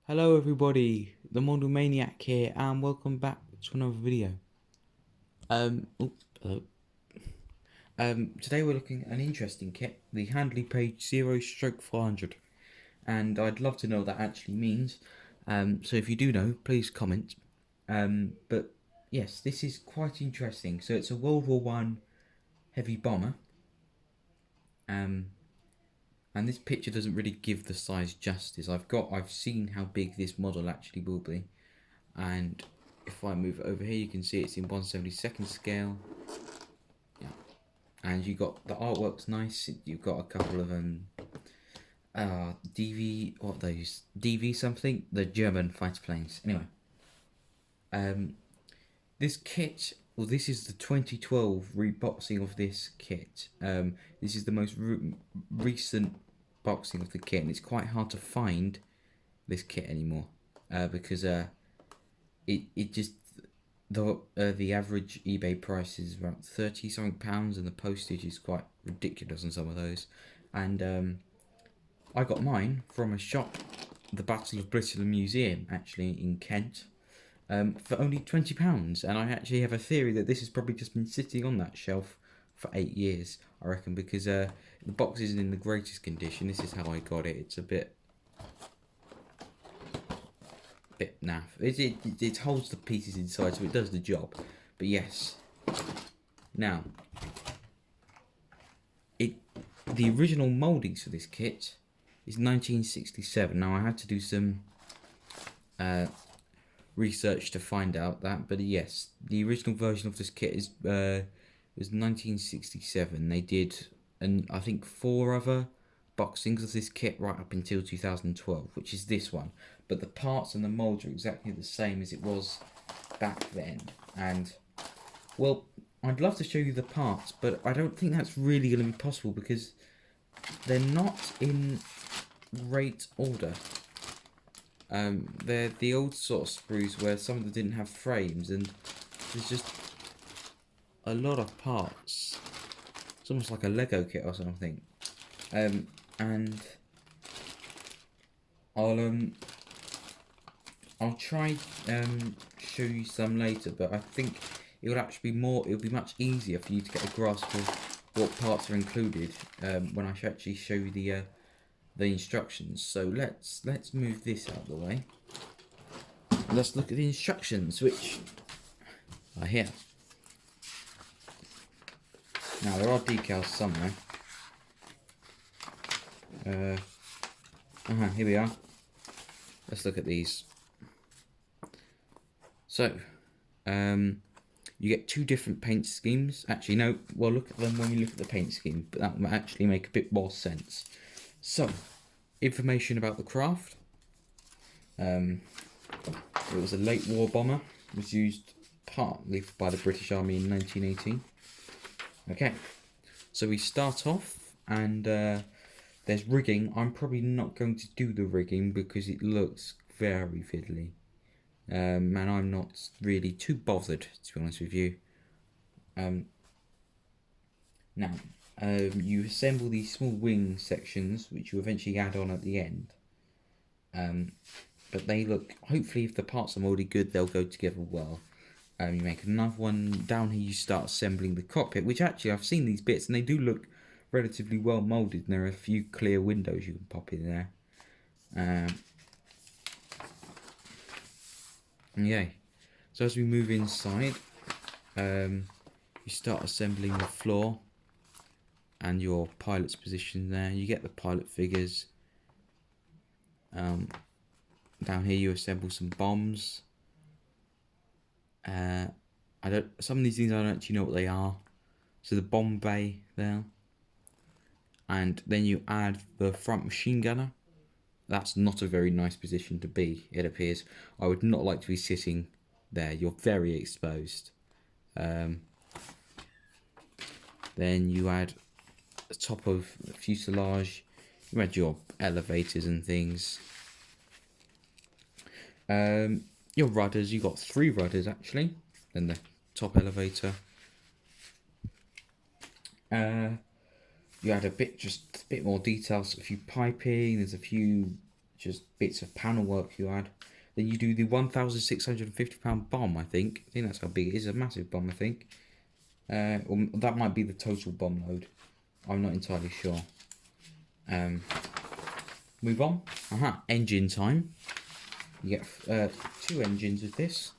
Hello everybody, the Model Maniac here, and welcome back to another video. Hello. Today we're looking at an interesting kit, the Handley Page 0/400, and I'd love to know what that actually means. So if you do know, please comment. But yes, this is quite interesting. So it's a World War One heavy bomber. And this picture doesn't really give the size justice. I've seen how big this model actually will be, and if I move it over here, you can see it's in 1/72 scale. Yeah, and you got the artwork's nice. You've got a couple of DV, what are those, DV something, the German fighter planes. Anyway, this kit. Well, this is the 2012 reboxing of this kit. This is the most recent boxing of the kit, and it's quite hard to find this kit anymore because it just the average eBay price is around £30 something, and the postage is quite ridiculous on some of those. And I got mine from a shop, the Battle of Bristol Museum, actually in Kent, for only £20. And I actually have a theory that this has probably just been sitting on that shelf for 8 years, I reckon, because the box isn't in the greatest condition. This is how I got it. It's a bit naff. It holds the pieces inside, so it does the job. But yes, now the original mouldings for this kit is 1967. Now I had to do some research to find out that, but yes, the original version of this kit is was 1967. They did, and I think 4 other boxings of this kit right up until 2012, which is this one. But the parts and the moulds are exactly the same as it was back then. And well, I'd love to show you the parts, but I don't think that's really going to be possible because they're not in great order. They're the old sort of sprues where some of them didn't have frames, and there's just a lot of parts. It's almost like a Lego kit or something. And I'll try show you some later, but I think it would actually be it'll be much easier for you to get a grasp of what parts are included when I actually show you the instructions. So let's move this out of the way. Let's look at the instructions, which are here. Now there are decals somewhere. Here we are. Let's look at these. So, you get 2 different paint schemes. Actually, no, we'll look at them when we look at the paint scheme, but that will actually make a bit more sense. So, information about the craft. It was a late war bomber. It was used partly by the British Army in 1918. Okay, so we start off, and there's rigging. I'm probably not going to do the rigging because it looks very fiddly. And I'm not really too bothered, to be honest with you. Now, you assemble these small wing sections, which you eventually add on at the end. But they look, hopefully if the parts are already good, they'll go together well. You make another one. Down here you start assembling the cockpit, which actually I've seen these bits and they do look relatively well moulded, and there are a few clear windows you can pop in there. Okay, so as we move inside, you start assembling the floor and your pilot's position there. You get the pilot figures. Down here you assemble some bombs. Some of these things I don't actually know what they are. So the bomb bay there, and then you add the front machine gunner. That's not a very nice position to be, it appears. I would not like to be sitting there. You're very exposed. Then you add the top of the fuselage. You add your elevators and things. Your rudders, you got 3 rudders actually. Then the top elevator. You add just a bit more details, a few piping, there's a few just bits of panel work you add. Then you do the £1,650 bomb, I think. I think that's how big it is. A massive bomb, I think. Or that might be the total bomb load. I'm not entirely sure. Move on. Engine time. You get 2 engines with this.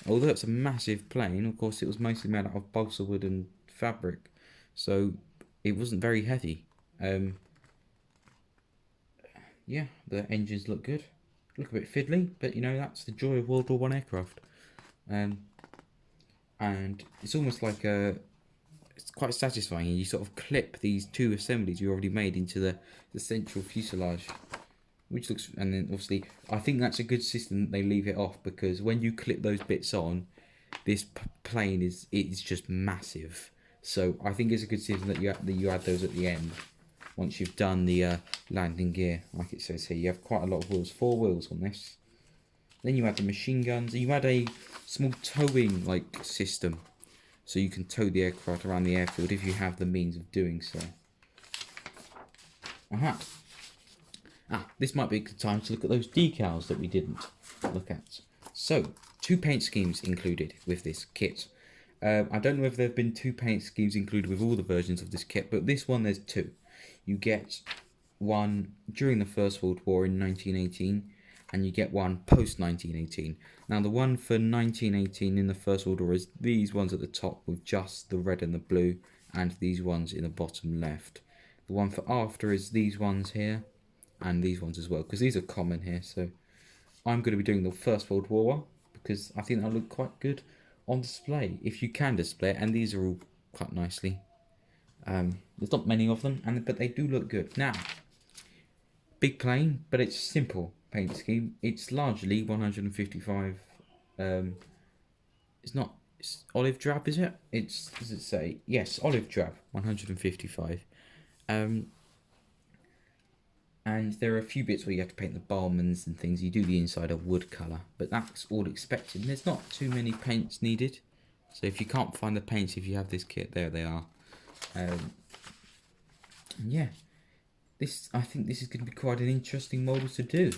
Although it's a massive plane, of course it was mostly made out of balsa wood and fabric, so it wasn't very heavy. Yeah, the engines look good. Look a bit fiddly, but you know, that's the joy of World War One aircraft. And it's almost like it's quite satisfying. You sort of clip these 2 assemblies you already made into the central fuselage, which looks, and then obviously I think that's a good system that they leave it off, because when you clip those bits on, this plane it's just massive. So I think it's a good system that you add those at the end once you've done the landing gear, like it says here. You have quite a lot of wheels, 4 wheels on this. Then you add the machine guns. You add a small towing like system, so you can tow the aircraft around the airfield if you have the means of doing so. This might be a good time to look at those decals that we didn't look at. So, 2 paint schemes included with this kit. I don't know if there have been 2 paint schemes included with all the versions of this kit, but this one there's 2. You get one during the First World War in 1918, and you get one post 1918. Now the one for 1918 in the First World War is these ones at the top with just the red and the blue, and these ones in the bottom left. The one for after is these ones here, and these ones as well, because these are common here. So I'm going to be doing the First World War one, because I think that'll look quite good on display, if you can display it, and these are all cut nicely. There's not many of them, but they do look good. Now, big plane, but it's simple paint scheme. It's largely 155. It's olive drab, is it? Does it say? Yes, olive drab, 155. And there are a few bits where you have to paint the barmans and things. You do the inside a wood colour, but that's all expected. And there's not too many paints needed. So if you can't find the paints, if you have this kit, there they are. Yeah, I think this is going to be quite an interesting model to do.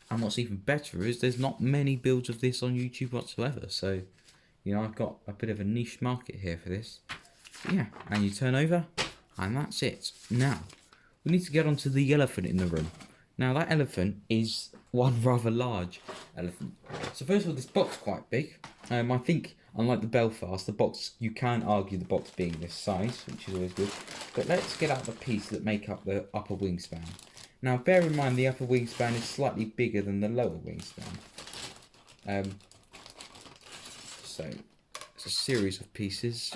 And what's even better is there's not many builds of this on YouTube whatsoever. So, you know, I've got a bit of a niche market here for this. But yeah, and you turn over, and that's it. Now, we need to get onto the elephant in the room. Now, that elephant is one rather large elephant. So first of all, this box is quite big. I think, unlike the Belfast, the box, you can argue the box being this size, which is always good. But let's get out the pieces that make up the upper wingspan. Now, bear in mind the upper wingspan is slightly bigger than the lower wingspan. So, it's a series of pieces.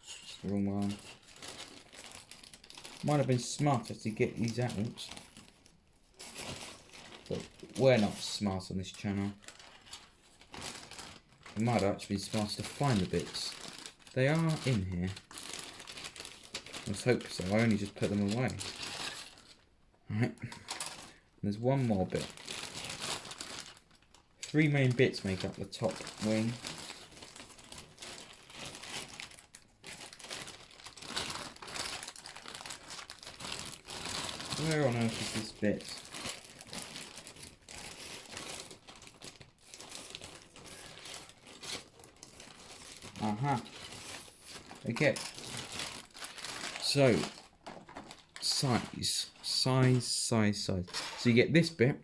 It's the wrong one. Might have been smarter to get these out, but we're not smart on this channel. It might have actually been smarter to find the bits. They are in here. Let's hope so. I only just put them away. Alright. There's one more bit. 3 main bits make up the top wing. Where on earth is this bit? Okay. So, size. So you get this bit,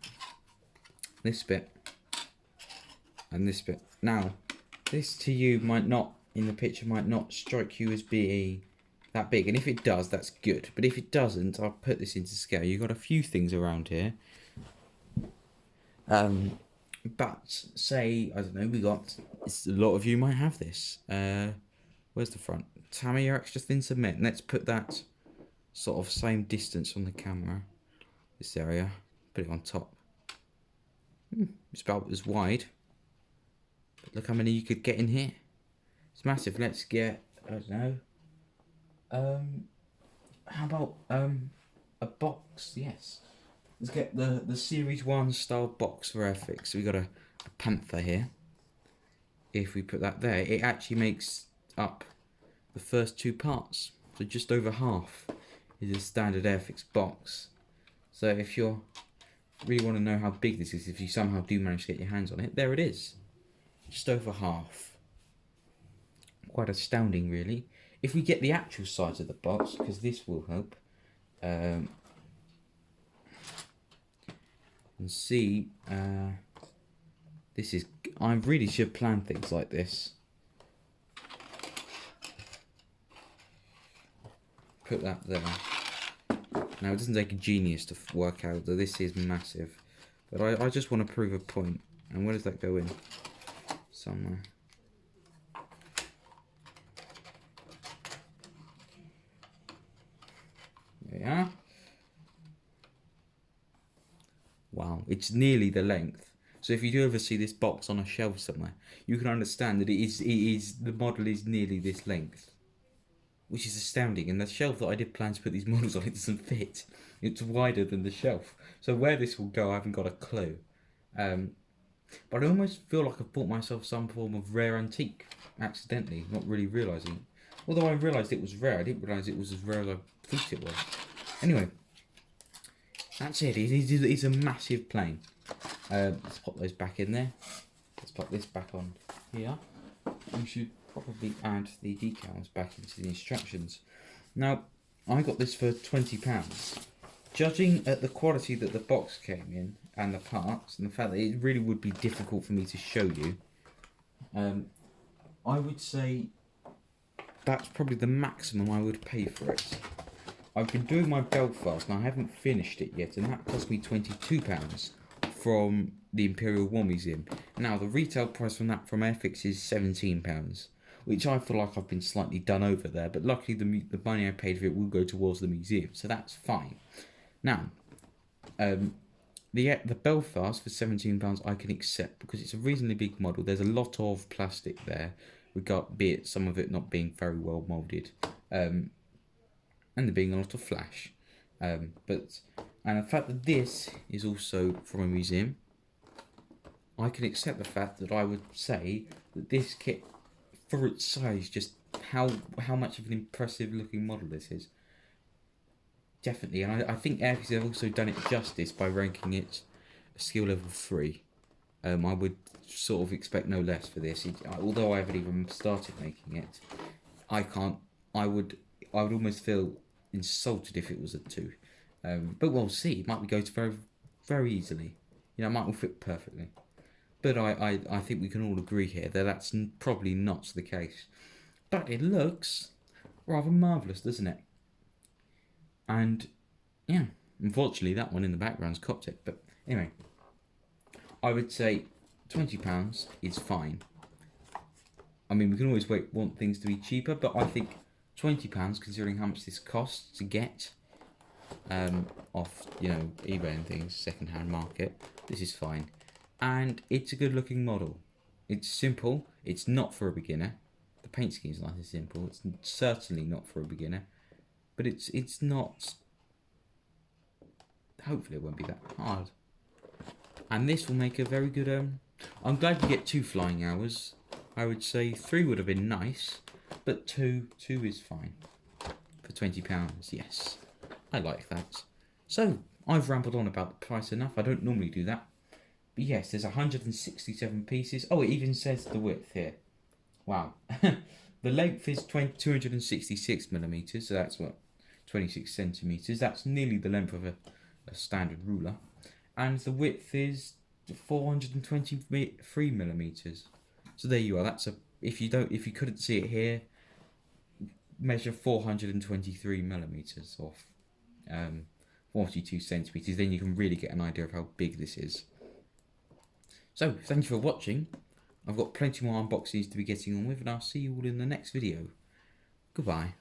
and this bit. Now, this to you might not, in the picture, might not strike you as being that big, and if it does, that's good. But if it doesn't, I'll put this into scale. You've got a few things around here. But say, I don't know, a lot of you might have this. Where's the front? Tamiya extra thin cement. Let's put that sort of same distance from the camera. This area. Put it on top. It's about as wide. But look how many you could get in here. It's massive. Let's get, I don't know. How about a box? Yes. Let's get the Series 1 style box for Airfix. So we got a Panther here. If we put that there, it actually makes up the first 2 parts. So just over half is a standard Airfix box. So if you really want to know how big this is, if you somehow do manage to get your hands on it, there it is. Just over half. Quite astounding, really. If we get the actual size of the box, because this will help, and see, this is, I really should plan things like this. Put that there. Now, it doesn't take a genius to work out that this is massive, but I just want to prove a point. And where does that go in? Somewhere. There we are. Wow, it's nearly the length. So if you do ever see this box on a shelf somewhere, you can understand that the model is nearly this length, which is astounding. And the shelf that I did plan to put these models on, it doesn't fit. It's wider than the shelf. So where this will go, I haven't got a clue. But I almost feel like I've bought myself some form of rare antique, accidentally, not really realising. Although I realised it was rare, I didn't realise it was as rare as I thought it was. Anyway, that's it. It's a massive plane. Let's pop those back in there. Let's pop this back on here. We should probably add the decals back into the instructions. Now, I got this for £20. Judging at the quality that the box came in and the parts, and the fact that it really would be difficult for me to show you, I would say that's probably the maximum I would pay for it. I've been doing my Belfast and I haven't finished it yet, and that cost me £22 from the Imperial War Museum. Now, the retail price from that from Airfix is £17, which I feel like I've been slightly done over there, but luckily the money I paid for it will go towards the museum, so that's fine. Now, the Belfast for £17 I can accept because it's a reasonably big model. There's a lot of plastic there, be it some of it not being very well moulded, and there being a lot of flash. And the fact that this is also from a museum, I can accept the fact that I would say that this kit, for its size, just how much of an impressive looking model this is. Definitely, and I think Airfix have also done it justice by ranking it a skill level 3. I would sort of expect no less for this. Although I haven't even started making it, I would almost feel insulted if it was a 2. But we'll see. It might go to very, very easily. You know, it might all fit perfectly. But I think we can all agree here that that's probably not the case. But it looks rather marvellous, doesn't it? And, yeah, unfortunately that one in the background's copped it. But anyway, I would say £20 is fine. I mean, we can always want things to be cheaper, but I think £20, considering how much this costs to get off, you know, eBay and things, second-hand market, this is fine. And it's a good-looking model. It's simple. It's not for a beginner. The paint scheme's nice and simple. It's certainly not for a beginner. But it's not, hopefully it won't be that hard. And this will make a very good, I'm glad you get 2 flying hours. I would say 3 would have been nice, but 2 is fine. For £20, yes. I like that. So, I've rambled on about the price enough. I don't normally do that. But yes, there's 167 pieces. Oh, it even says the width here. Wow. The length is 266mm, so that's what? 26 centimeters. That's nearly the length of a standard ruler, and the width is 423mm. So there you are. That's if you couldn't see it here, measure 423mm off 42 centimeters. Then you can really get an idea of how big this is. So thank you for watching. I've got plenty more unboxings to be getting on with, and I'll see you all in the next video. Goodbye.